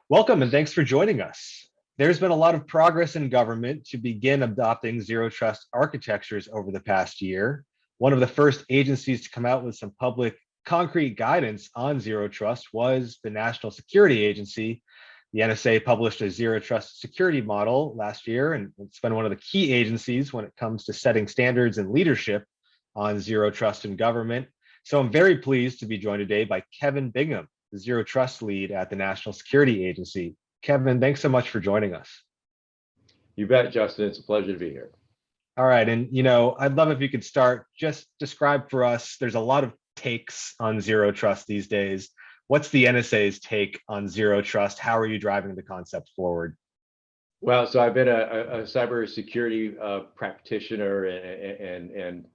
Welcome and thanks for joining us. There's been a lot of progress in government to begin adopting zero trust architectures over the past year. One of the first agencies to come out with some public concrete guidance on zero trust was the National Security Agency. The NSA published a zero trust security model last year, and it's been one of the key agencies when it comes to setting standards and leadership on zero trust in government. So I'm very pleased to be joined today by Kevin Bingham, the Zero Trust lead at the National Security Agency. Kevin, thanks so much for joining us. You bet, Justin. It's a pleasure to be here. All right, and I'd love if you could start, just describe for us, there's a lot of takes on zero trust these days. What's the NSA's take on zero trust? How are you driving the concept forward? Well, so I've been a cybersecurity practitioner and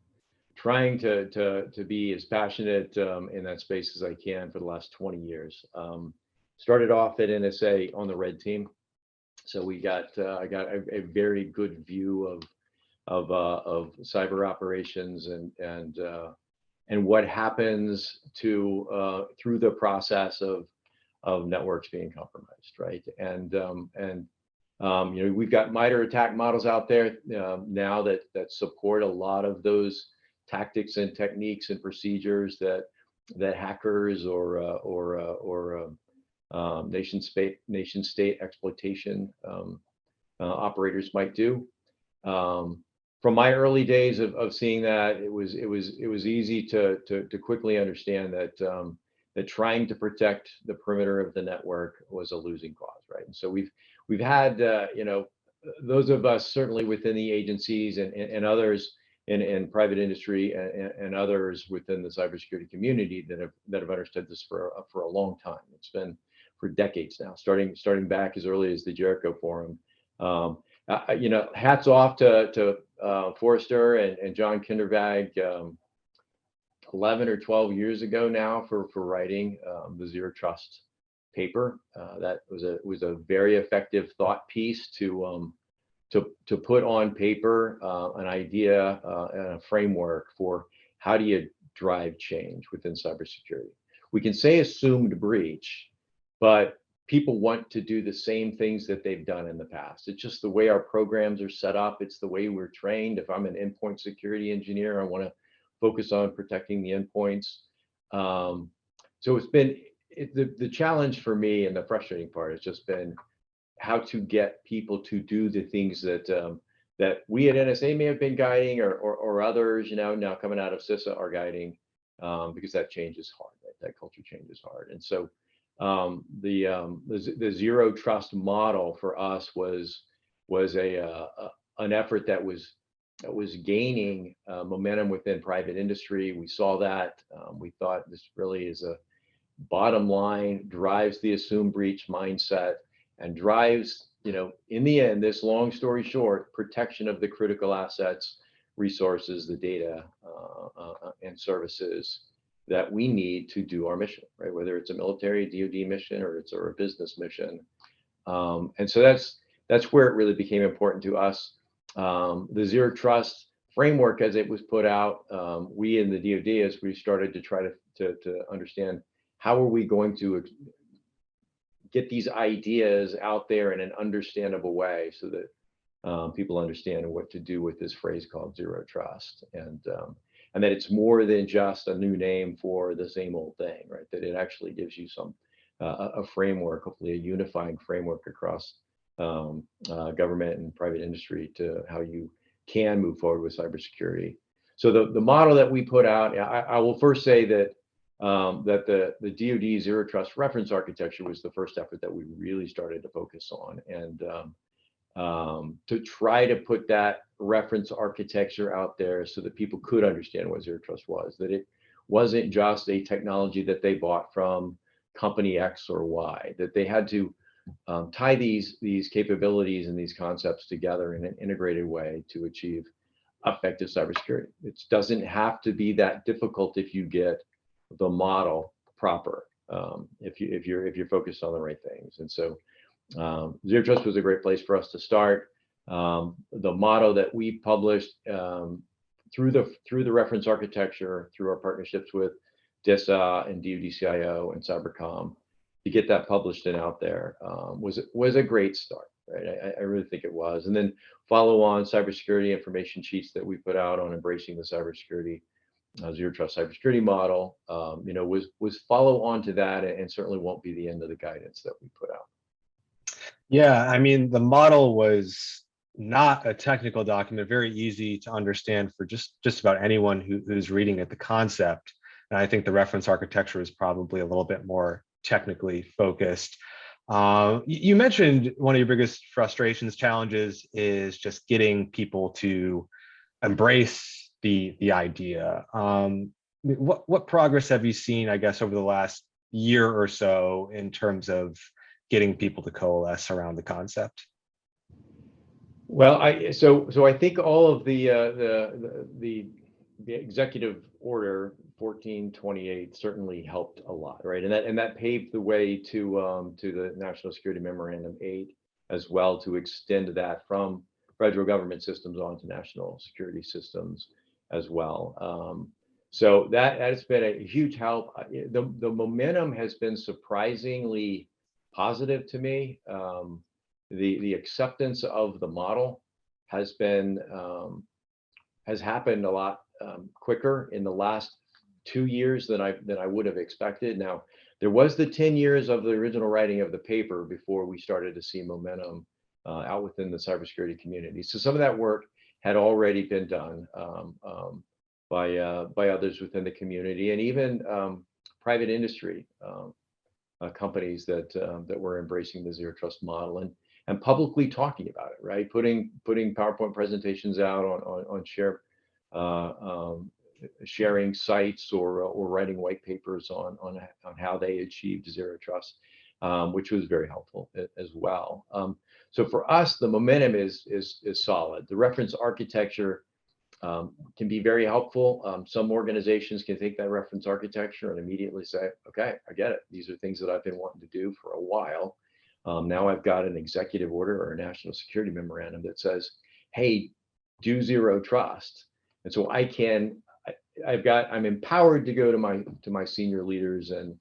trying to be as passionate in that space as I can for the last 20 years. Started off at NSA on the red team, so I got a very good view of cyber operations and what happens through the process of networks being compromised, right? We've got MITRE attack models out there now that support a lot of those tactics and techniques and procedures that hackers or nation state exploitation operators might do. From my early days of seeing that, it was easy to quickly understand that trying to protect the perimeter of the network was a losing cause, right? And so we've had those of us certainly within the agencies and others in private industry and others within the cybersecurity community that have understood this for a long time. It's been for decades now, starting back as early as the Jericho Forum. Hats off to Forrester and John Kindervag 11 or 12 years ago now for writing the Zero Trust paper. That was a very effective thought piece to put on paper an idea and a framework for how do you drive change within cybersecurity. We can say assumed breach, but people want to do the same things that they've done in the past. It's just the way our programs are set up. It's the way we're trained. If I'm an endpoint security engineer, I want to focus on protecting the endpoints. So it's been the challenge for me, and the frustrating part has just been how to get people to do the things that we at NSA may have been guiding or others, now coming out of CISA are guiding, because that change is hard, right? That culture change is hard. And so the zero trust model for us was an effort that was gaining momentum within private industry. We saw that. We thought this really is a bottom line, drives the assume breach mindset, and drives, in the end, this long story short, protection of the critical assets, resources, the data, and services that we need to do our mission, right? Whether it's a military DoD mission or it's a business mission. And so that's where it really became important to us. The Zero Trust framework, as it was put out, we in the DoD, as we started to try to understand how are we going to get these ideas out there in an understandable way so that people understand what to do with this phrase called Zero Trust. And that it's more than just a new name for the same old thing, right? That it actually gives you a framework, hopefully a unifying framework across government and private industry to how you can move forward with cybersecurity. So the model that we put out, I will first say that the DoD Zero Trust reference architecture was the first effort that we really started to focus on, and to try to put that reference architecture out there so that people could understand what Zero Trust was, that it wasn't just a technology that they bought from company X or Y, that they had to tie these capabilities and these concepts together in an integrated way to achieve effective cybersecurity. It doesn't have to be that difficult if you get the model proper, if you're focused on the right things. And so Zero Trust was a great place for us to start. The model that we published through the reference architecture, through our partnerships with DISA and DoD CIO and Cybercom, get that published and out there was a great start, right? I really think it was. And then follow on cybersecurity information sheets that we put out on embracing the cybersecurity zero trust cybersecurity model, was follow on to that, and certainly won't be the end of the guidance that we put out. Yeah, I mean, the model was not a technical document, very easy to understand for just about anyone who's reading it, the concept. And I think the reference architecture is probably a little bit more technically focused. You mentioned one of your biggest frustrations, challenges is just getting people to embrace the idea. What progress have you seen, I guess, over the last year or so in terms of getting people to coalesce around the concept? Well, I think all of the executive order 1428 certainly helped a lot, right? And that paved the way to the National Security Memorandum 8 as well, to extend that from federal government systems onto national security systems as well. So that has been a huge help. The momentum has been surprisingly positive to me. The acceptance of the model has been has happened a lot quicker in the last 2 years than I would have expected. Now, there was the 10 years of the original writing of the paper before we started to see momentum out within the cybersecurity community. So some of that work had already been done by others within the community, and even private industry companies that were embracing the zero trust model and publicly talking about it, right? Putting PowerPoint presentations out on sharing sites or writing white papers on how they achieved zero trust, which was very helpful as well. So for us, the momentum is solid. The reference architecture can be very helpful. Some organizations can take that reference architecture and immediately say, okay, I get it. These are things that I've been wanting to do for a while. Now I've got an executive order or a national security memorandum that says, hey, do zero trust. And so I'm empowered to go to my senior leaders and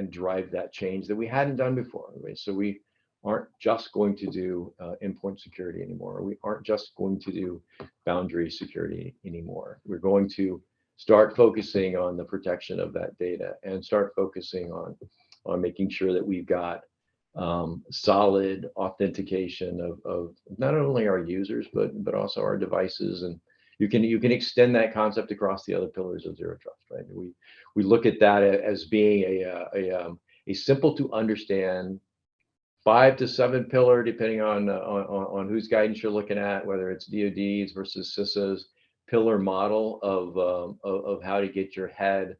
drive that change that we hadn't done before. Right? So we aren't just going to do endpoint security anymore. We aren't just going to do boundary security anymore. We're going to start focusing on the protection of that data and start focusing on making sure that we've got solid authentication of not only our users but also our devices. And you can extend that concept across the other pillars of zero trust, right? We look at that as being a simple to understand 5 to 7 pillar, depending on whose guidance you're looking at, whether it's DoD's versus CISA's pillar model of how to get your head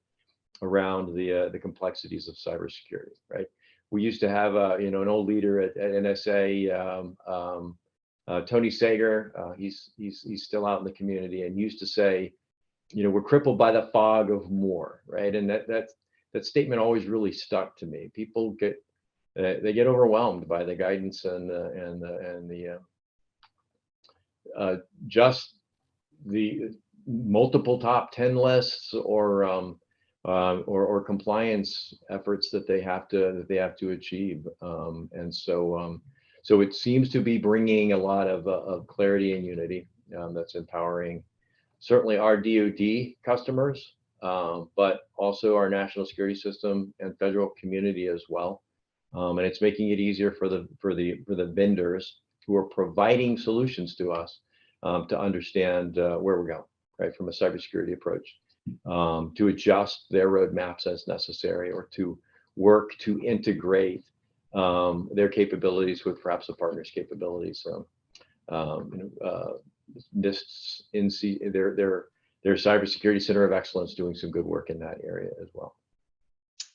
around the complexities of cybersecurity, right? We used to have an old leader at NSA, Tony Sager. He's still out in the community, and used to say, we're crippled by the fog of more, right? And that statement always really stuck to me. People get overwhelmed by the guidance and the just the multiple top 10 lists or compliance efforts that they have to achieve. And so it seems to be bringing a lot of clarity and unity that's empowering certainly our DoD customers, but also our national security system and federal community as well. And it's making it easier for the vendors who are providing solutions to us to understand where we're going, right, from a cybersecurity approach, to adjust their roadmaps as necessary, or to work to integrate their capabilities with perhaps a partner's capabilities. NIST's their cybersecurity center of excellence doing some good work in that area as well.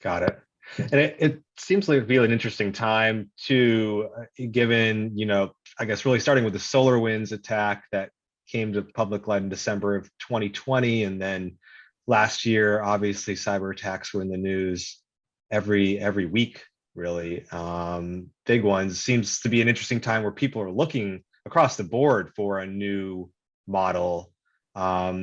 Got it. And it seems like it'd be an interesting time to, given, I guess really starting with the SolarWinds attack that came to public light in December of 2020. And then last year, obviously, cyber attacks were in the news every week, really. Big ones. Seems to be an interesting time where people are looking across the board for a new model. As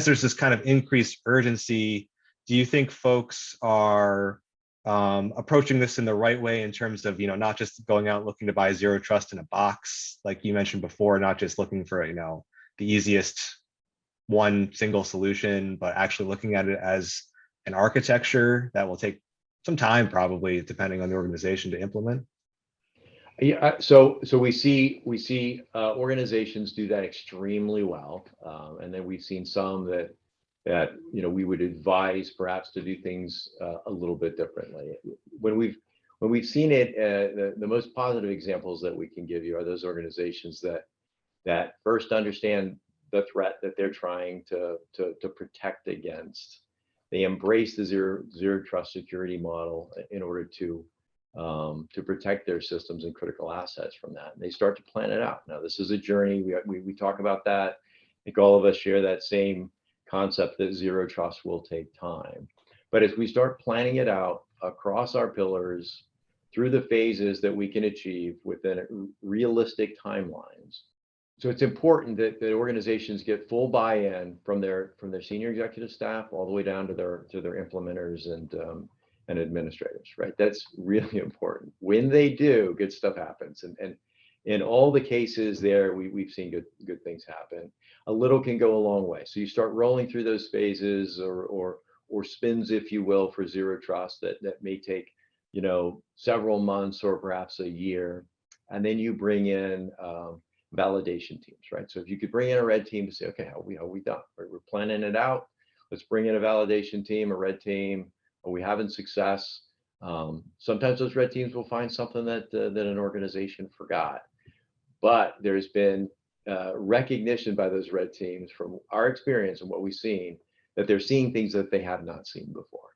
there's this kind of increased urgency Do you think folks are approaching this in the right way in terms of, not just going out looking to buy zero trust in a box, like you mentioned before, not just looking for, the easiest one single solution, but actually looking at it as an architecture that will take some time, probably, depending on the organization, to implement? Yeah, so we see organizations do that extremely well, and then we've seen some that we would advise perhaps to do things a little bit differently. When we've seen it, the most positive examples that we can give you are those organizations that first understand the threat that they're trying to protect against. They embrace the zero trust security model in order to protect their systems and critical assets from that. And they start to plan it out. Now, this is a journey. We talk about that. I think all of us share that same concept that zero trust will take time. But as we start planning it out across our pillars through the phases that we can achieve within realistic timelines. So it's important that the organizations get full buy-in from their senior executive staff all the way down to their implementers and administrators, right? That's really important. When they do, good stuff happens. And in all the cases there, we've seen good things happen. A little can go a long way. So you start rolling through those phases or spins, if you will, for zero trust that may take, several months or perhaps a year. And then you bring in validation teams, right? So if you could bring in a red team to say, okay, how are we done? Right? We're planning it out. Let's bring in a validation team, a red team. Are we having success? Sometimes those red teams will find something that an organization forgot, but there's been recognition by those red teams from our experience and what we've seen that they're seeing things that they have not seen before,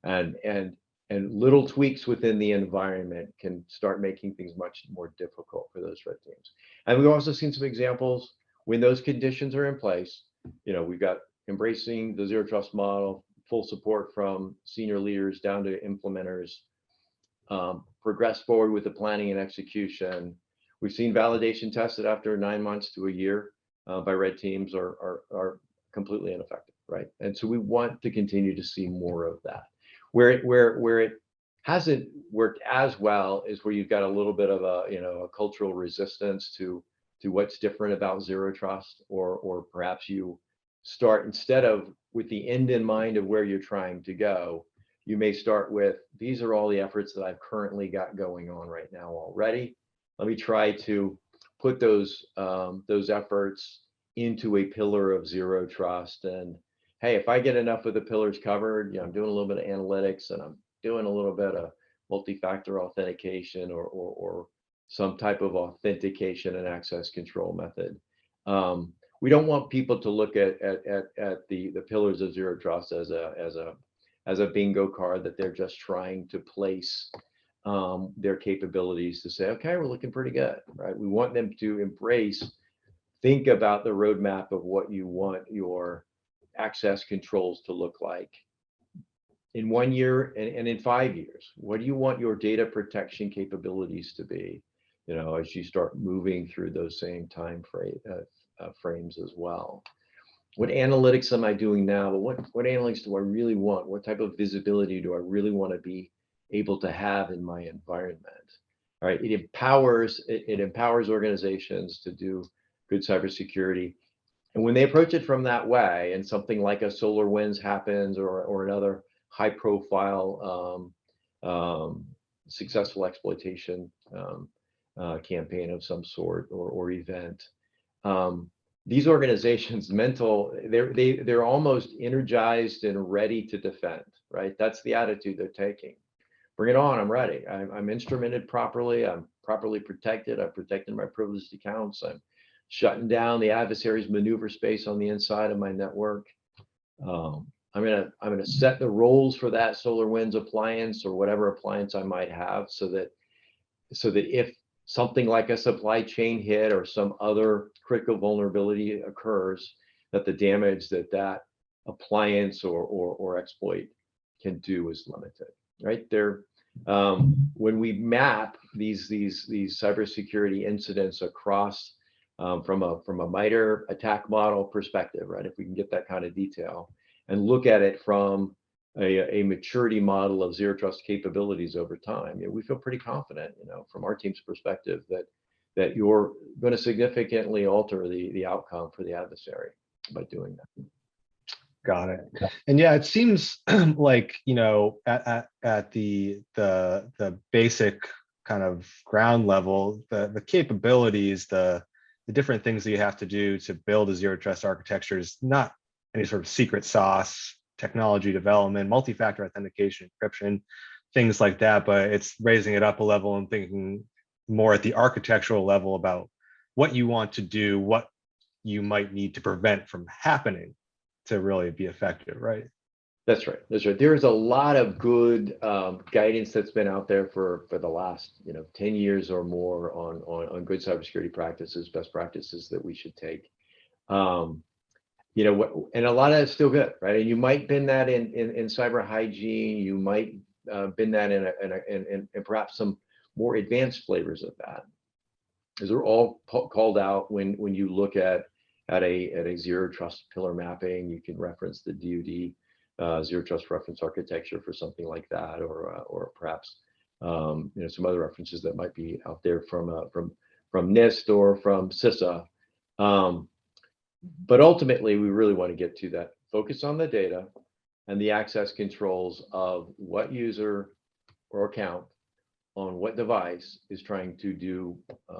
and little tweaks within the environment can start making things much more difficult for those red teams. And we've also seen some examples when those conditions are in place. We've got embracing the zero trust model, full support from senior leaders down to implementers, progress forward with the planning and execution. We've seen validation tested after 9 months to a year by red teams are completely ineffective, right? And so we want to continue to see more of that. Where it hasn't worked as well is where you've got a little bit of a cultural resistance to what's different about zero trust, or perhaps you start, instead of with the end in mind of where you're trying to go, you may start with, these are all the efforts that I've currently got going on right now already. Let me try to put those efforts into a pillar of zero trust. And hey, if I get enough of the pillars covered, I'm doing a little bit of analytics and I'm doing a little bit of multi-factor authentication or some type of authentication and access control method. We don't want people to look at the pillars of zero trust as a bingo card that they're just trying to place their capabilities to say, okay, we're looking pretty good, right? We want them to think about the roadmap of what you want your access controls to look like in 1 year and in 5 years. What do you want your data protection capabilities to be, as you start moving through those same time frames as well? What analytics am I doing now? But what analytics do I really want? What type of visibility do I really want to be able to have in my environment? All right, it empowers organizations to do good cybersecurity. And when they approach it from that way, and something like a SolarWinds happens, or another high-profile successful exploitation campaign of some sort or event, these organizations, they're almost energized and ready to defend, right? That's the attitude they're taking. Bring it on, I'm ready. I'm instrumented properly. I'm properly protected. I've protected my privileged accounts. I'm shutting down the adversary's maneuver space on the inside of my network. I'm gonna set the roles for that SolarWinds appliance or whatever appliance I might have, so that if something like a supply chain hit or some other critical vulnerability occurs, that the damage that appliance or exploit can do is limited, right? When we map these cybersecurity incidents across from a MITRE attack model perspective, right? If we can get that kind of detail and look at it from a maturity model of zero trust capabilities over time, we feel pretty confident, from our team's perspective, that you're going to significantly alter the outcome for the adversary by doing that. Got it. And yeah, it seems like, at the basic kind of ground level, the capabilities, the different things that you have to do to build a zero trust architecture is not any sort of secret sauce, technology development, multi-factor authentication, encryption, things like that, but it's raising it up a level and thinking more at the architectural level about what you want to do, what you might need to prevent from happening to really be effective, right? That's right. That's right. There's a lot of good guidance that's been out there for the last 10 years or more on good cybersecurity practices, best practices that we should take. And a lot of it's still good, right? And you might bend that in cyber hygiene. You might bend that in perhaps some more advanced flavors of that. Those are all called out when you look at a zero trust pillar mapping. You can reference the DoD zero trust reference architecture for something like that, or perhaps some other references that might be out there from NIST or from CISA. But ultimately, we really want to get to that focus on the data and the access controls of what user or account on what device is trying to do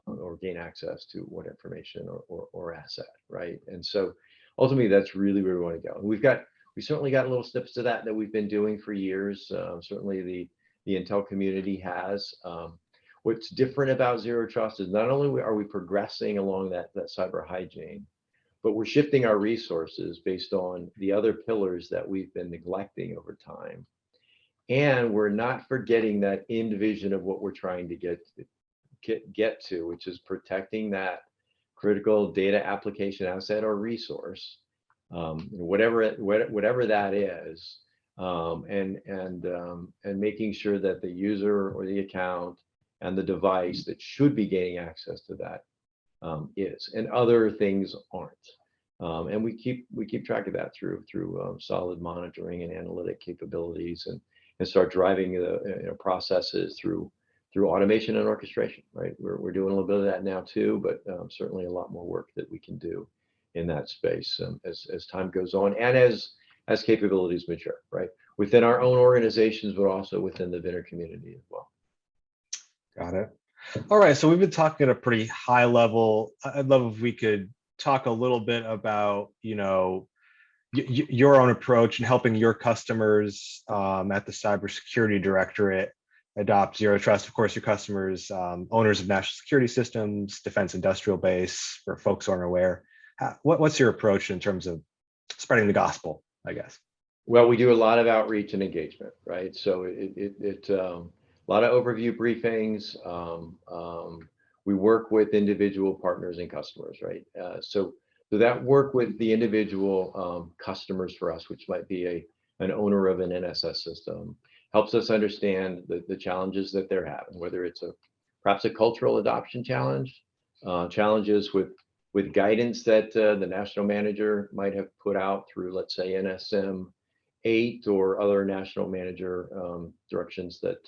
or gain access to what information or asset, right? And so ultimately, that's really where we want to go. And we certainly got little snips to that we've been doing for years. Certainly the Intel community has. What's different about zero trust is not only are we progressing along that cyber hygiene, but we're shifting our resources based on the other pillars that we've been neglecting over time. And we're not forgetting that end vision of what we're trying to get to, which is protecting that critical data application asset or resource, whatever that is, and making sure that the user or the account and the device that should be gaining access to that is, and other things aren't. And we keep track of that through solid monitoring and analytic capabilities, and start driving the processes through automation and orchestration. Right, we're doing a little bit of that now too, but certainly a lot more work that we can do in that space as time goes on, and as capabilities mature. Right, within our own organizations, but also within the vendor community as well. Got it. All right, so we've been talking at a pretty high level. I'd love if we could talk a little bit about, your own approach and helping your customers at the Cybersecurity Directorate adopt zero trust. Of course, your customers, owners of national security systems, defense industrial base, for folks who aren't aware. What's your approach in terms of spreading the gospel, I guess? Well, we do a lot of outreach and engagement, right? So a lot of overview briefings. We work with individual partners and customers, right? So that work with the individual customers for us, which might be an owner of an NSS system, helps us understand the challenges that they're having, whether it's perhaps a cultural adoption challenge, challenges with guidance that the national manager might have put out through, let's say, NSM 8 or other national manager directions that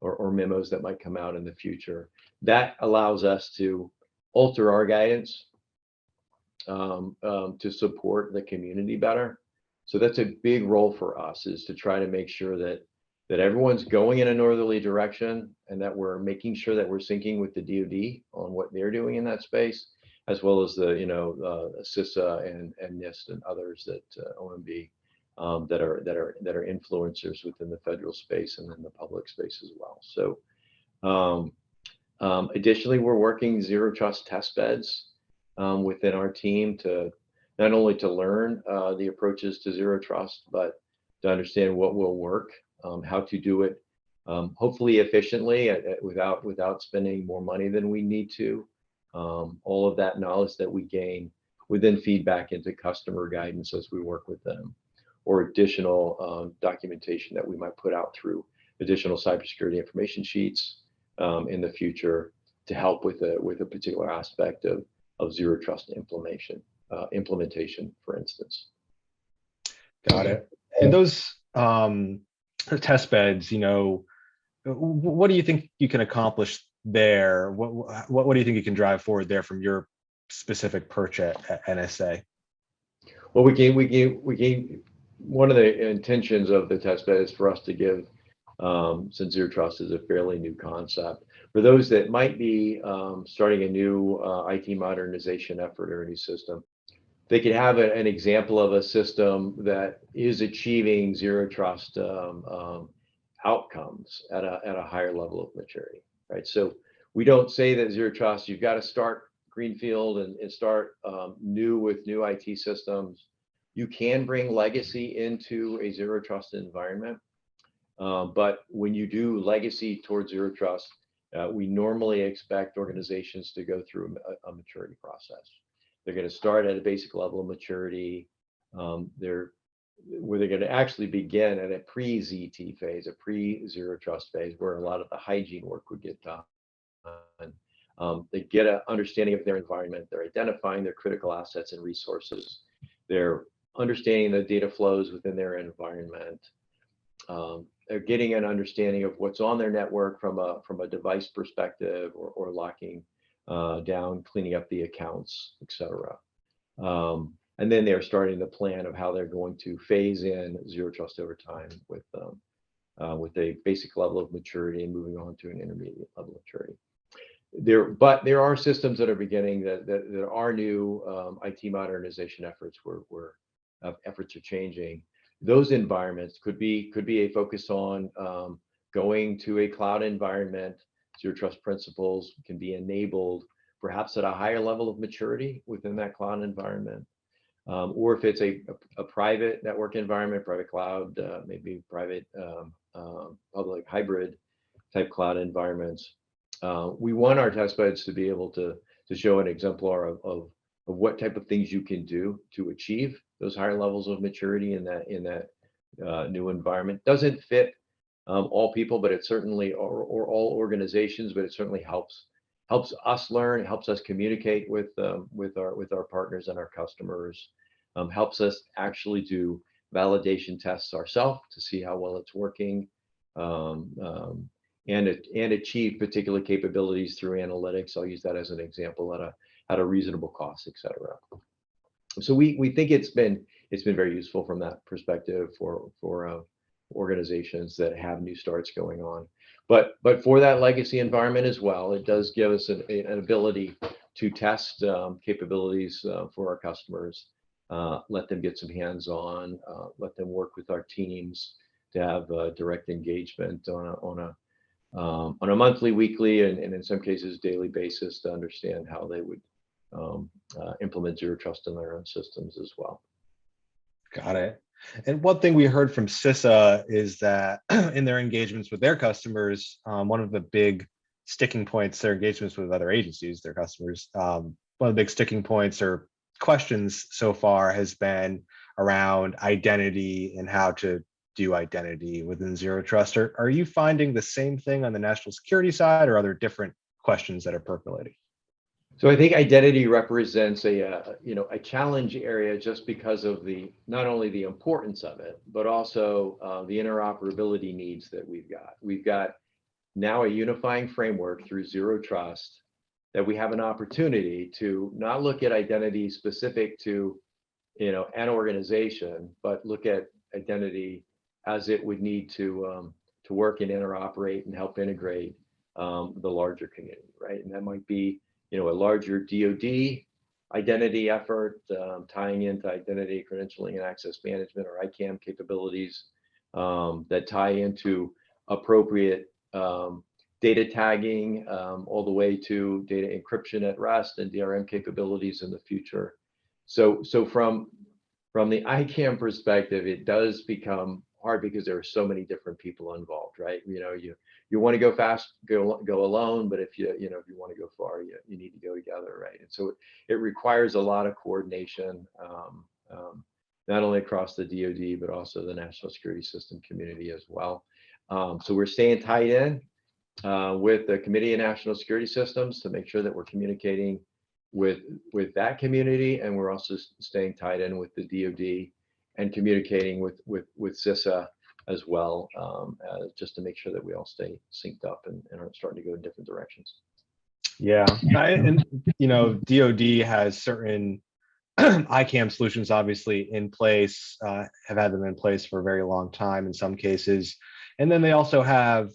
or memos that might come out in the future. That allows us to alter our guidance to support the community better. So that's a big role for us, is to try to make sure that everyone's going in a northerly direction, and that we're making sure that we're syncing with the DoD on what they're doing in that space, as well as the CISA and NIST and others that OMB that are influencers within the federal space and then the public space as well. So additionally, we're working zero trust test beds within our team to not only to learn the approaches to zero trust, but to understand what will work, how to do it, hopefully efficiently without spending more money than we need to. All of that knowledge that we gain would then feed back into customer guidance as we work with them, or additional documentation that we might put out through additional cybersecurity information sheets in the future to help with a particular aspect of zero trust implementation, for instance. Got it. And those um, test beds, what do you think you can accomplish there? What do you think you can drive forward there from your specific perch at NSA? Well, one of the intentions of the test bed is for us to give, since zero trust is a fairly new concept, for those that might be starting a new IT modernization effort or a new system, they could have an example of a system that is achieving zero trust outcomes at a higher level of maturity, right? So we don't say that zero trust, you've got to start greenfield and start new with new IT systems. You can bring legacy into a zero trust environment, but when you do legacy towards zero trust, we normally expect organizations to go through a maturity process. They're going to start at a basic level of maturity. Where they're going to actually begin at a pre-ZT phase, a pre-zero trust phase, where a lot of the hygiene work would get done. They get an understanding of their environment. They're identifying their critical assets and resources. They're understanding the data flows within their environment. They're getting an understanding of what's on their network from a device perspective, or locking down, cleaning up the accounts, etc. And then they're starting the plan of how they're going to phase in zero trust over time with a basic level of maturity and moving on to an intermediate level of maturity. But there are systems that are beginning that are new IT modernization efforts where efforts are changing. Those environments could be a focus on going to a cloud environment. Zero trust principles can be enabled perhaps at a higher level of maturity within that cloud environment. Or if it's a private network environment, private cloud, maybe private public hybrid type cloud environments. We want our test beds to be able to show an exemplar of what type of things you can do to achieve those higher levels of maturity in that new environment. Doesn't fit all people, but it certainly, or all organizations, but it certainly helps us learn, helps us communicate with our partners and our customers, helps us actually do validation tests ourselves to see how well it's working, and achieve particular capabilities through analytics. I'll use that as an example at a reasonable cost, etc. So we think it's been very useful from that perspective for organizations that have new starts going on. But for that legacy environment as well, it does give us an ability to test capabilities for our customers, let them get some hands-on, let them work with our teams to have direct engagement on a monthly, weekly, and in some cases daily basis to understand how they would implement zero trust in their own systems as well. Got it. And one thing we heard from CISA is that in their engagements with their customers, one of the big sticking points, their engagements with other agencies, their customers, one of the big sticking points or questions so far has been around identity and how to do identity within zero trust. Are you finding the same thing on the national security side, or are there different questions that are percolating? So I think identity represents a challenge area just because of not only the importance of it, but also the interoperability needs that we've got. We've got now a unifying framework through zero trust that we have an opportunity to not look at identity specific to an organization, but look at identity as it would need to work and interoperate and help integrate the larger community, right? And that might be a larger DoD identity effort, tying into identity, credentialing, and access management, or ICAM capabilities that tie into appropriate data tagging, all the way to data encryption at rest and DRM capabilities in the future. So from the ICAM perspective, it does become hard because there are so many different people involved, right? You want to go fast, go alone, but if you want to go far, you need to go together, right? And so it requires a lot of coordination, not only across the DoD, but also the national security system community as well. So we're staying tied in with the Committee of National Security Systems to make sure that we're communicating with that community, and we're also staying tied in with the DoD and communicating with CISA as well, just to make sure that we all stay synced up and aren't starting to go in different directions. Yeah, and DoD has certain ICAM solutions obviously in place, have had them in place for a very long time in some cases. And then they also have,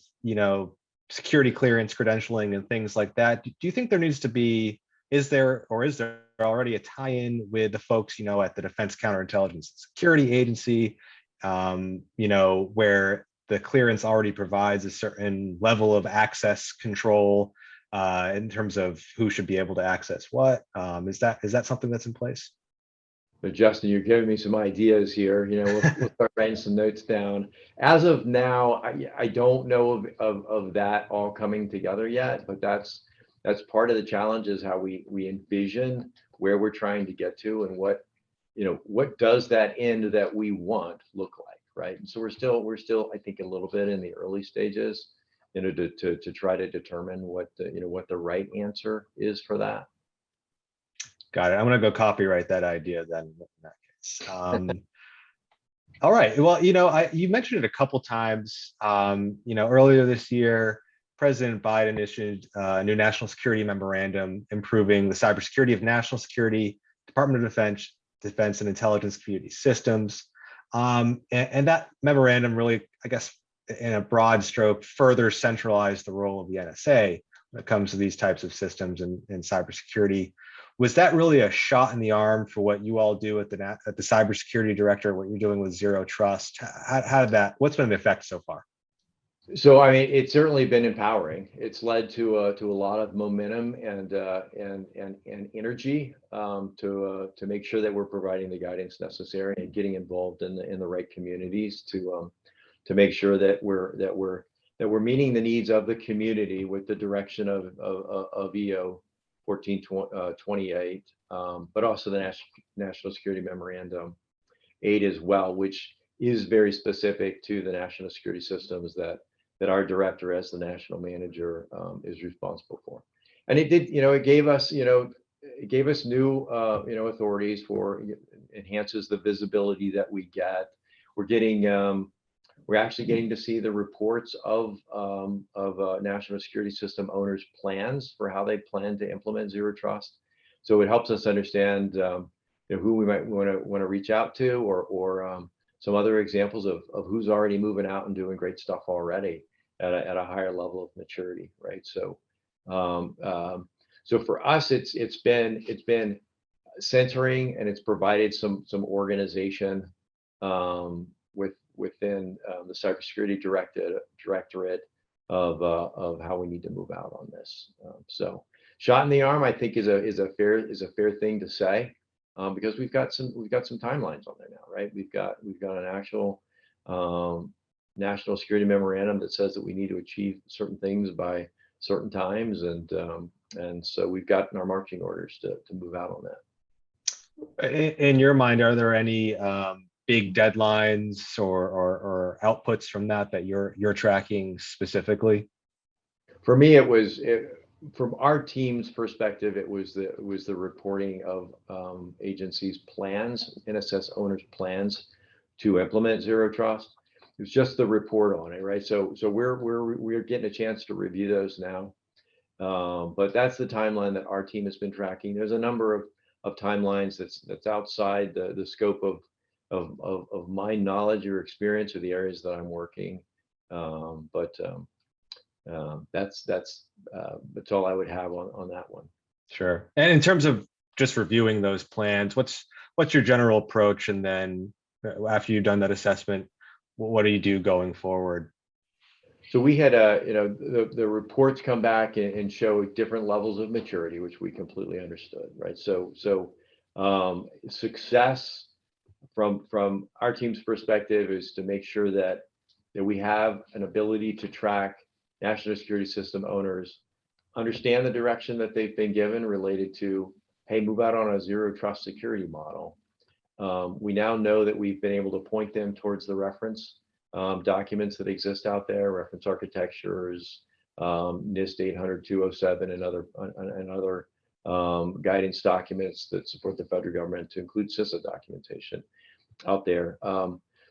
security clearance credentialing and things like that. Do you think there needs to be, is there already a tie-in with the folks, at the Defense Counterintelligence Security Agency, where the clearance already provides a certain level of access control in terms of who should be able to access what? Is that something that's in place? But Justin, you're giving me some ideas here. We'll start writing some notes down. As of now, I don't know of that all coming together yet, but that's part of the challenge, is how we envision where we're trying to get to, and what does that end that we want look like, right? And so we're still I think a little bit in the early stages, to try to determine what the right answer is for that. Got it. I'm going to go copyright that idea then in that case. All right. Well, you mentioned it a couple times. Earlier this year, President Biden issued a new national security memorandum improving the cybersecurity of national security, Department of Defense and intelligence community systems. And that memorandum really, I guess, in a broad stroke, further centralized the role of the NSA when it comes to these types of systems and cybersecurity. Was that really a shot in the arm for what you all do at the cybersecurity director, what you're doing with Zero Trust? How did that? What's been the effect so far? So I mean, it's certainly been empowering. It's led to a lot of momentum and energy, to make sure that we're providing the guidance necessary and getting involved in the right communities to make sure that we're meeting the needs of the community with the direction of EO 1428, but also the National Security Memorandum 8 as well, which is very specific to the national security systems that our director, as the national manager, is responsible for. And it did, it gave us new, authorities enhances the visibility that we get. We're actually getting to see the reports of national security system owners' plans for how they plan to implement Zero Trust. So it helps us understand who we might want to reach out to, or some other examples of who's already moving out and doing great stuff already at a higher level of maturity, right? So so for us, it's been centering, and it's provided some organization within the cybersecurity directorate of how we need to move out on this. So shot in the arm, I think, is a fair thing to say, because we've got some timelines on there now, right? We've got an actual national security memorandum that says that we need to achieve certain things by certain times, and so we've gotten our marching orders to move out on that. In your mind, are there any big deadlines or outputs from that you're tracking specifically? For me, from our team's perspective, it was the reporting of agencies' plans, NSS owners' plans to implement Zero Trust. It was just the report on it, right? So we're getting a chance to review those now, but that's the timeline that our team has been tracking. There's a number of timelines that's outside the scope of my knowledge or experience, or the areas that I'm working, but that's all I would have on that one. Sure. And in terms of just reviewing those plans, what's your general approach? And then after you've done that assessment, what do you do going forward? So we had the reports come back and show different levels of maturity, which we completely understood, right? So success from our team's perspective is to make sure that we have an ability to track national security system owners, understand the direction that they've been given related to, hey, move out on a Zero Trust security model. We now know that we've been able to point them towards the reference documents that exist out there, reference architectures, NIST 800-207, and other guidance documents that support the federal government, to include CISA documentation out there.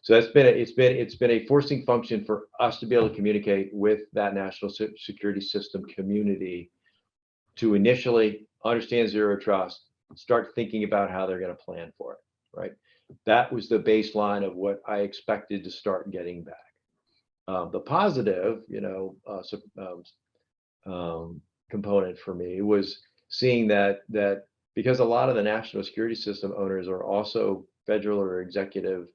it's been a forcing function for us to be able to communicate with that national security system community to initially understand zero trust, start thinking about how they're going to plan for it, right? That was the baseline of what I expected to start getting back. The positive, component for me was seeing that because a lot of the national security system owners are also federal or executive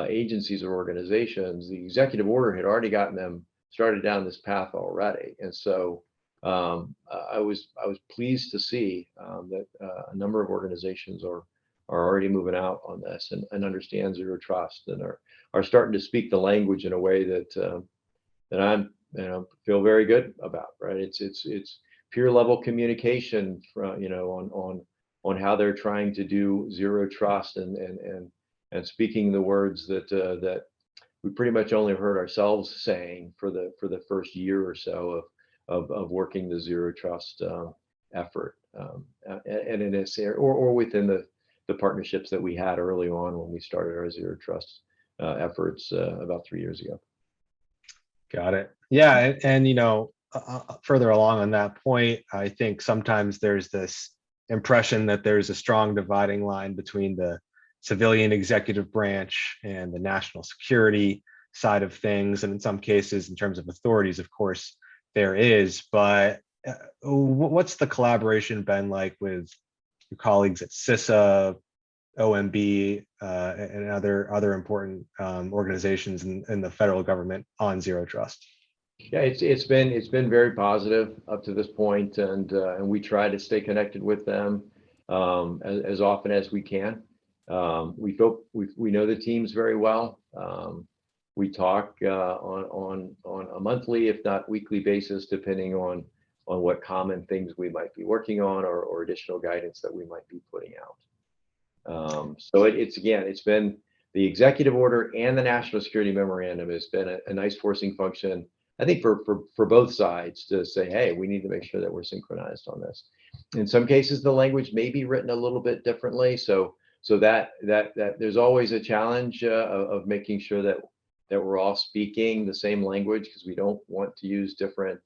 agencies or organizations, the executive order had already gotten them started down this path already, and so I was pleased to see that a number of organizations are already moving out on this and understand zero trust and are starting to speak the language in a way that I'm feel very good about. Right? It's peer level communication from on how they're trying to do zero trust and speaking the words that we pretty much only heard ourselves saying for the first year or so of working the zero trust effort and in this area or within the partnerships that we had early on when we started our zero trust efforts about 3 years ago. Got it. Yeah, and further along on that point, I think sometimes there's this impression that there's a strong dividing line between the civilian executive branch and the national security side of things, and in some cases, in terms of authorities, of course, there is. But what's the collaboration been like with your colleagues at CISA, OMB, and other important organizations in the federal government on zero trust? Yeah, it's been very positive up to this point, and we try to stay connected with them as often as we can. We know the teams very well. We talk on a monthly, if not weekly basis, depending on what common things we might be working on or additional guidance that we might be putting out. So it's been the executive order and the national security memorandum has been a nice forcing function, I think, for both sides to say, hey, we need to make sure that we're synchronized on this. In some cases, the language may be written a little bit differently, so that there's always a challenge of making sure that we're all speaking the same language, because we don't want to use different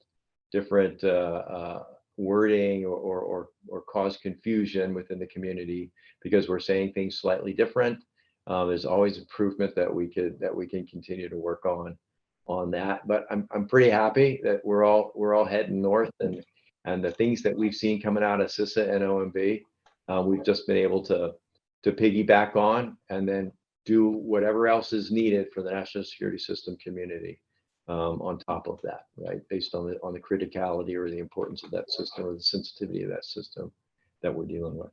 wording or cause confusion within the community because we're saying things slightly different. There's always improvement that we can continue to work on that, but I'm pretty happy that we're all heading north, and the things that we've seen coming out of CISA and OMB, we've just been able to piggyback on and then do whatever else is needed for the national security system community on top of that, right? Based on the criticality or the importance of that system or the sensitivity of that system that we're dealing with.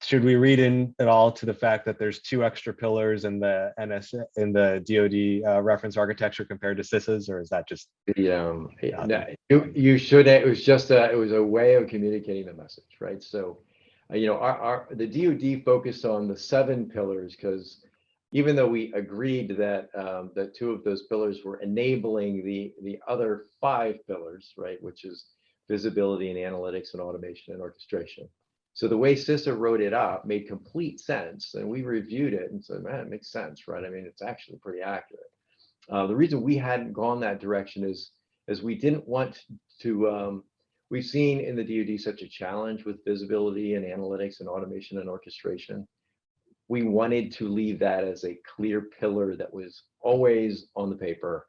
Should we read in at all to the fact that there's 2 extra pillars in the NSA in the DoD reference architecture compared to CISA's, or is that just you should? It was just it was a way of communicating the message, right? So, the DoD focused on the 7 pillars because even though we agreed that 2 of those pillars were enabling the other 5 pillars, right, which is visibility and analytics and automation and orchestration. So the way CISA wrote it up made complete sense, and we reviewed it and said, man, it makes sense, right? I mean, it's actually pretty accurate. The reason we hadn't gone that direction is we didn't want to. We've seen in the DoD such a challenge with visibility and analytics and automation and orchestration. We wanted to leave that as a clear pillar that was always on the paper,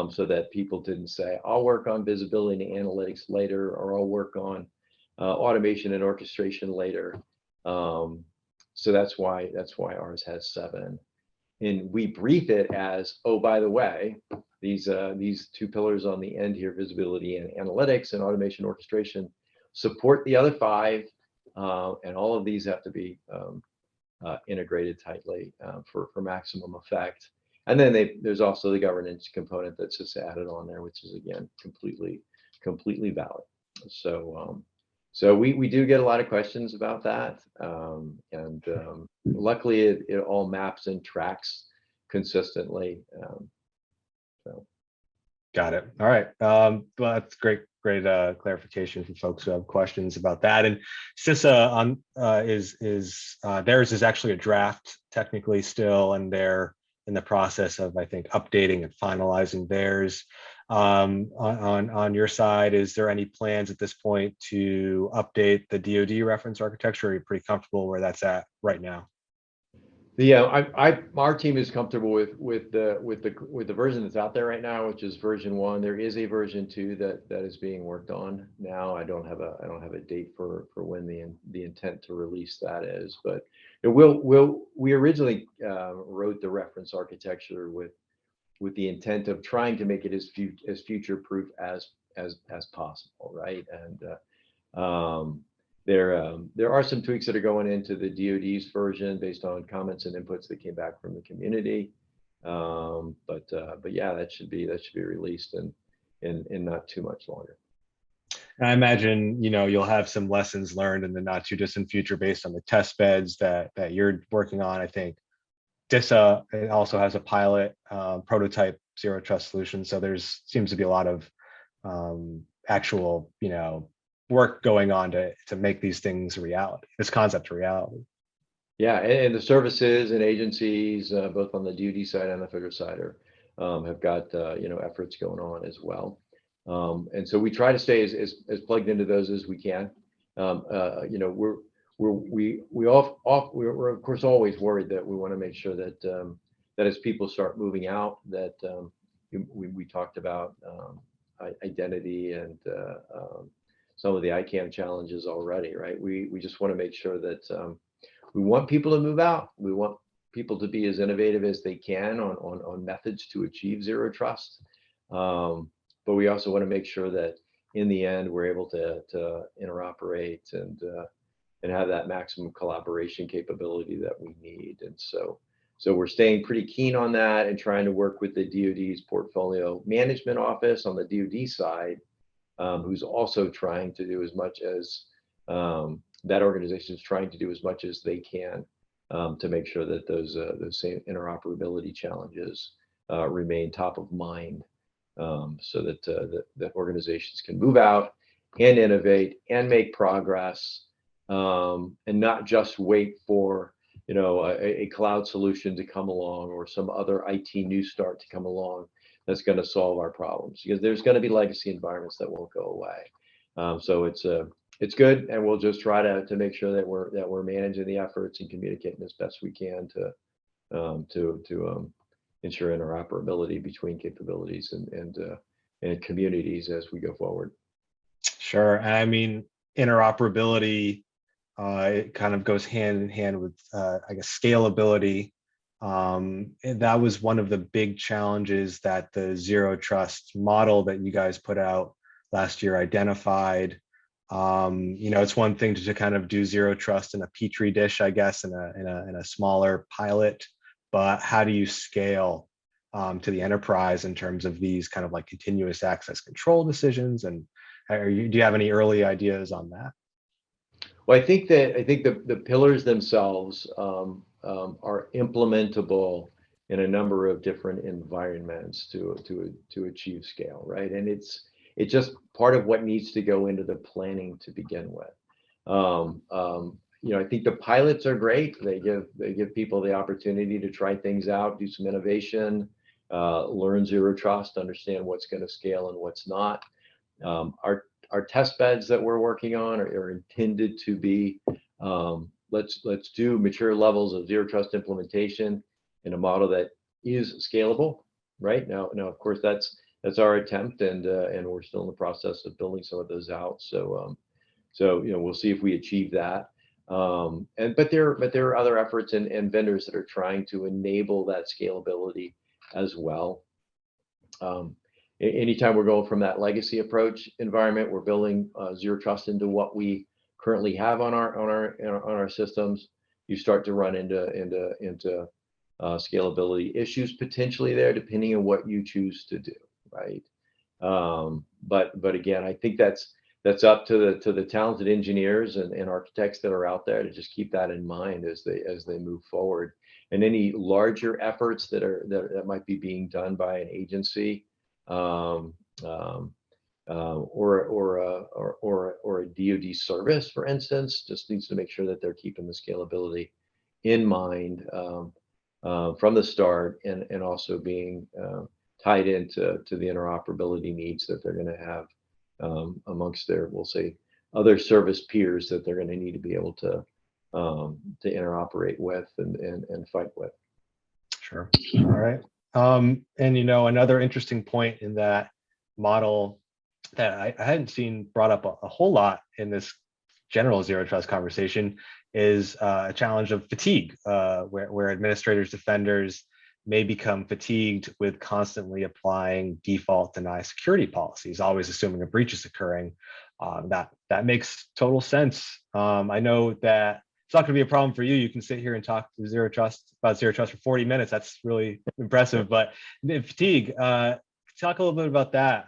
so that people didn't say, I'll work on visibility and analytics later, or I'll work on automation and orchestration later. So that's why ours has 7. And we brief it as, oh, by the way, these 2 pillars on the end here, visibility and analytics and automation orchestration, support the other 5, and all of these have to be integrated tightly for maximum effect. And then there's also the governance component that's just added on there, which is again completely valid. So we do get a lot of questions about that, and luckily it all maps and tracks consistently. So. Got it. All right. Well, that's great great clarification for folks who have questions about that. And CISA theirs is actually a draft technically still, and they're in the process of, I think, updating and finalizing theirs. On your side, is there any plans at this point to update the DoD reference architecture? Are you pretty comfortable where that's at right now? Yeah, our team is comfortable with the version that's out there right now, which is version 1. There is a version 2 that is being worked on now. I don't have a date for when the intent to release that is, but we originally wrote the reference architecture with the intent of trying to make it as future proof as possible, right? And there are some tweaks that are going into the DoD's version based on comments and inputs that came back from the community. But yeah, that should be released in not too much longer. I imagine, you'll have some lessons learned in the not too distant future based on the test beds that you're working on. I think DISA also has a pilot prototype zero trust solution. So there's seems to be a lot of actual, work going on to make these things a reality, this concept a reality. Yeah, and the services and agencies, both on the DoD side and the federal side, have got efforts going on as well. And so we try to stay as plugged into those as we can. We're of course always worried that we want to make sure that that as people start moving out, that we talked about identity and some of the ICAM challenges already, right? We just want to make sure that we want people to move out. We want people to be as innovative as they can on methods to achieve zero trust. But we also want to make sure that in the end, we're able to interoperate and have that maximum collaboration capability that we need. And so we're staying pretty keen on that and trying to work with the DoD's portfolio management office on the DoD side, who's also trying to do as much as that organization is trying to do as much as they can to make sure that those same interoperability challenges remain top of mind, so that organizations can move out and innovate and make progress, and not just wait for a cloud solution to come along or some other IT new start to come along that's going to solve our problems, because there's going to be legacy environments that won't go away. So it's good, and we'll just try to make sure that we're managing the efforts and communicating as best we can to ensure interoperability between capabilities and communities as we go forward. Sure. And I mean, interoperability, it kind of goes hand in hand with, I guess, scalability. And that was one of the big challenges that the zero trust model that you guys put out last year identified. It's one thing to kind of do zero trust in a petri dish, I guess, in a smaller pilot, but how do you scale to the enterprise in terms of these kind of like continuous access control decisions? And do you have any early ideas on that? Well, I think the pillars themselves are implementable in a number of different environments to achieve scale, right? And it's just part of what needs to go into the planning to begin with. I think the pilots are great. They give people the opportunity to try things out, do some innovation, learn zero trust, understand what's going to scale and what's not. Our test beds that we're working on are intended to be let's do mature levels of zero trust implementation in a model that is scalable, right? Now of course that's our attempt, and we're still in the process of building some of those out. So we'll see if we achieve that. But there are other efforts and vendors that are trying to enable that scalability as well. Anytime we're going from that legacy approach environment, we're building zero trust into what we currently have on our systems. You start to run into scalability issues potentially there, depending on what you choose to do, right? But again, I think that's up to the talented engineers and architects that are out there to just keep that in mind as they move forward. And any larger efforts that might be being done by an agency, or a DoD service, for instance, just needs to make sure that they're keeping the scalability in mind from the start, and also being tied into the interoperability needs that they're going to have amongst their, we'll say, other service peers that they're going to need to be able to interoperate with and fight with. Sure. All right. And another interesting point in that model that I hadn't seen brought up a whole lot in this general zero trust conversation is a challenge of fatigue, where administrators, defenders may become fatigued with constantly applying default deny security policies, always assuming a breach is occurring. That makes total sense. I know that it's not going to be a problem for you. You can sit here and talk to about zero trust for 40 minutes. That's really impressive. But fatigue, talk a little bit about that.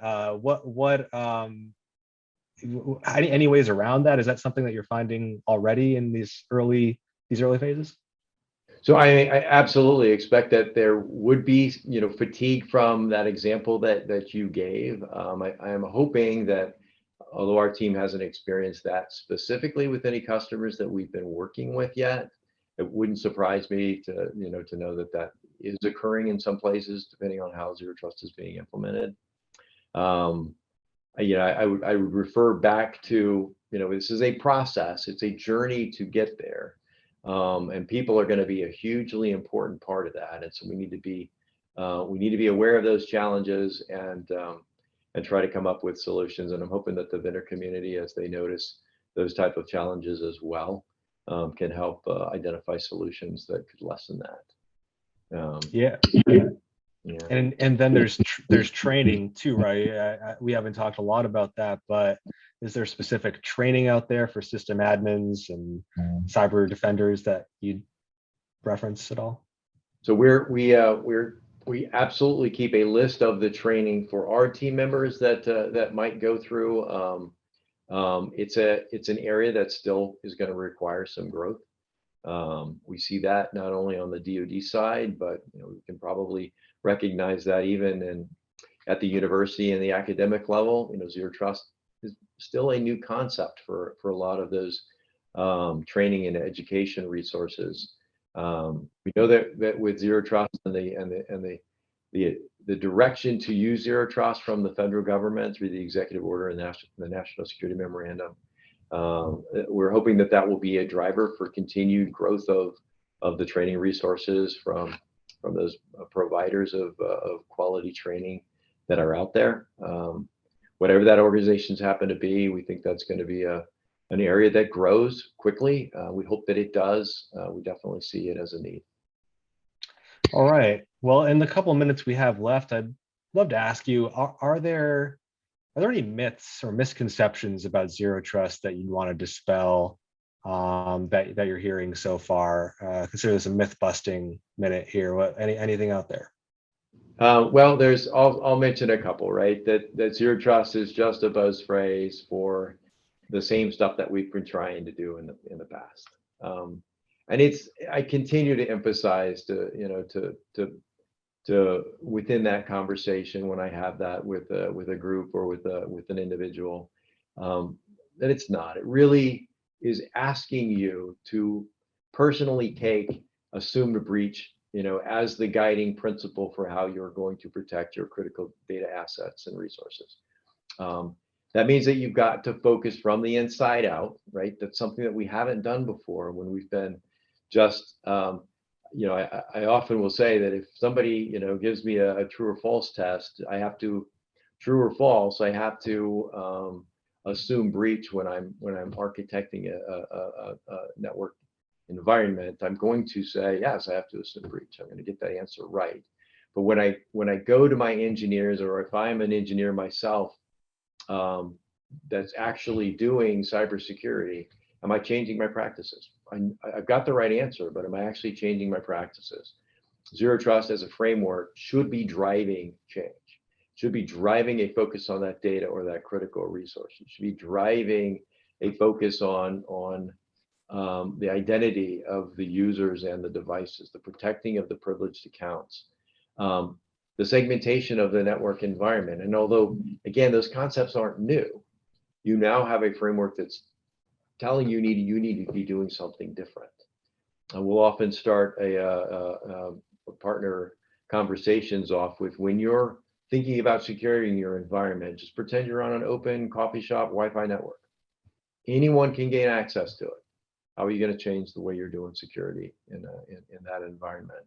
Any ways around that? Is that something that you're finding already in these early phases? So I absolutely expect that there would be, fatigue from that example that you gave. I am hoping that, although our team hasn't experienced that specifically with any customers that we've been working with yet, it wouldn't surprise me to know that is occurring in some places, depending on how zero trust is being implemented. I would refer back to, this is a process, it's a journey to get there. And people are going to be a hugely important part of that. And so we need to be aware of those challenges and try to come up with solutions. And I'm hoping that the vendor community, as they notice those type of challenges as well, can help identify solutions that could lessen that. Yeah. And then there's training too, right? We haven't talked a lot about that, but is there specific training out there for system admins and cyber defenders that you'd reference at all? So we absolutely keep a list of the training for our team members that might go through. It's an area that still is going to require some growth. We see that not only on the DoD side, but we can probably recognize that even at the university and the academic level. Zero trust is still a new concept for a lot of those training and education resources. We know that with zero trust and the direction to use zero trust from the federal government through the executive order and the National Security Memorandum, we're hoping that will be a driver for continued growth of the training resources from those providers of quality training that are out there. Whatever that organizations happen to be, we think that's going to be an area that grows quickly. We hope that it does. We definitely see it as a need. All right. Well, in the couple of minutes we have left, I'd love to ask you, are there any myths or misconceptions about zero trust that you'd want to dispel, that you're hearing so far? Consider this a myth busting minute here. Anything out there? Well, I'll mention a couple, right? That zero trust is just a buzz phrase for the same stuff that we've been trying to do in the past. And I continue to emphasize to within that conversation, when I have that with a group or with an individual, that it's not. It really is asking you to personally take assumed breach, as the guiding principle for how you're going to protect your critical data assets and resources. That means that you've got to focus from the inside out, right? That's something that we haven't done before when we've been just, I often will say that if somebody, gives me a true or false test, true or false, I have to assume breach when I'm architecting a network environment. I'm going to say, yes, I have to assume breach. I'm going to get that answer right. But when I go to my engineers, or if I'm an engineer myself, that's actually doing cybersecurity, am I changing my practices? I've got the right answer, but am I actually changing my practices? Zero trust as a framework should be driving change, should be driving a focus on that data or that critical resource. It should be driving a focus on the identity of the users and the devices, the protecting of the privileged accounts. the segmentation of the network environment. And although, again, those concepts aren't new, you now have a framework that's telling you need to be doing something different. And we'll often start a partner conversations off with, when you're thinking about securing your environment, just pretend you're on an open coffee shop Wi-Fi network. Anyone can gain access to it. How are you going to change the way you're doing security in that environment?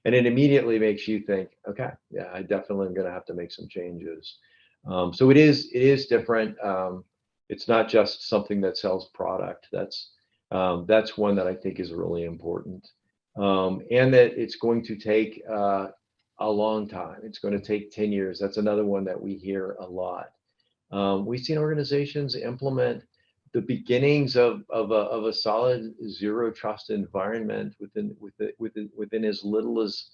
And it immediately makes you think, okay, yeah, I definitely am going to have to make some changes. So it is different. It's not just something that sells product. That's one that I think is really important, and that it's going to take a long time. It's going to take 10 years. That's another one that we hear a lot. We've seen organizations implement the beginnings of a solid zero trust environment within as little as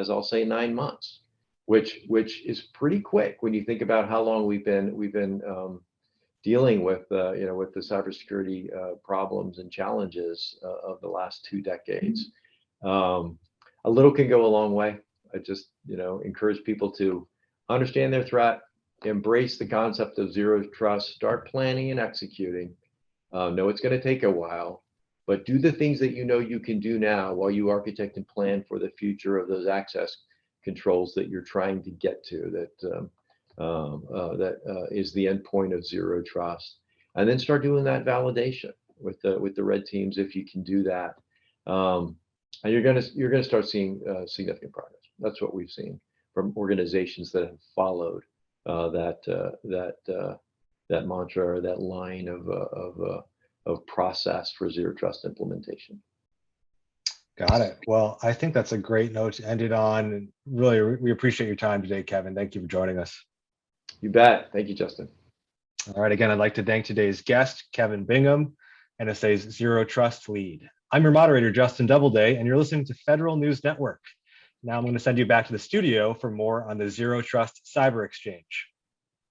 I'll say 9 months, which is pretty quick when you think about how long we've been dealing with with the cybersecurity problems and challenges of the last 2 decades. A little can go a long way. I just encourage people to understand their threat, embrace the concept of zero trust, start planning and executing. Know it's going to take a while, but do the things that you can do now while you architect and plan for the future of those access controls that you're trying to get to, that is the endpoint of zero trust. And then start doing that validation with the red teams if you can do that. And you're gonna start seeing significant progress. That's what we've seen from organizations that have followed that mantra, or that line of process for zero trust implementation. Got it. Well, I think that's a great note to end it on. Really, we appreciate your time today, Kevin. Thank you for joining us. You bet. Thank you, Justin. All right. Again, I'd like to thank today's guest, Kevin Bingham, NSA's Zero Trust lead. I'm your moderator, Justin Doubleday, and you're listening to Federal News Network. Now I'm going to send you back to the studio for more on the Zero Trust Cyber Exchange.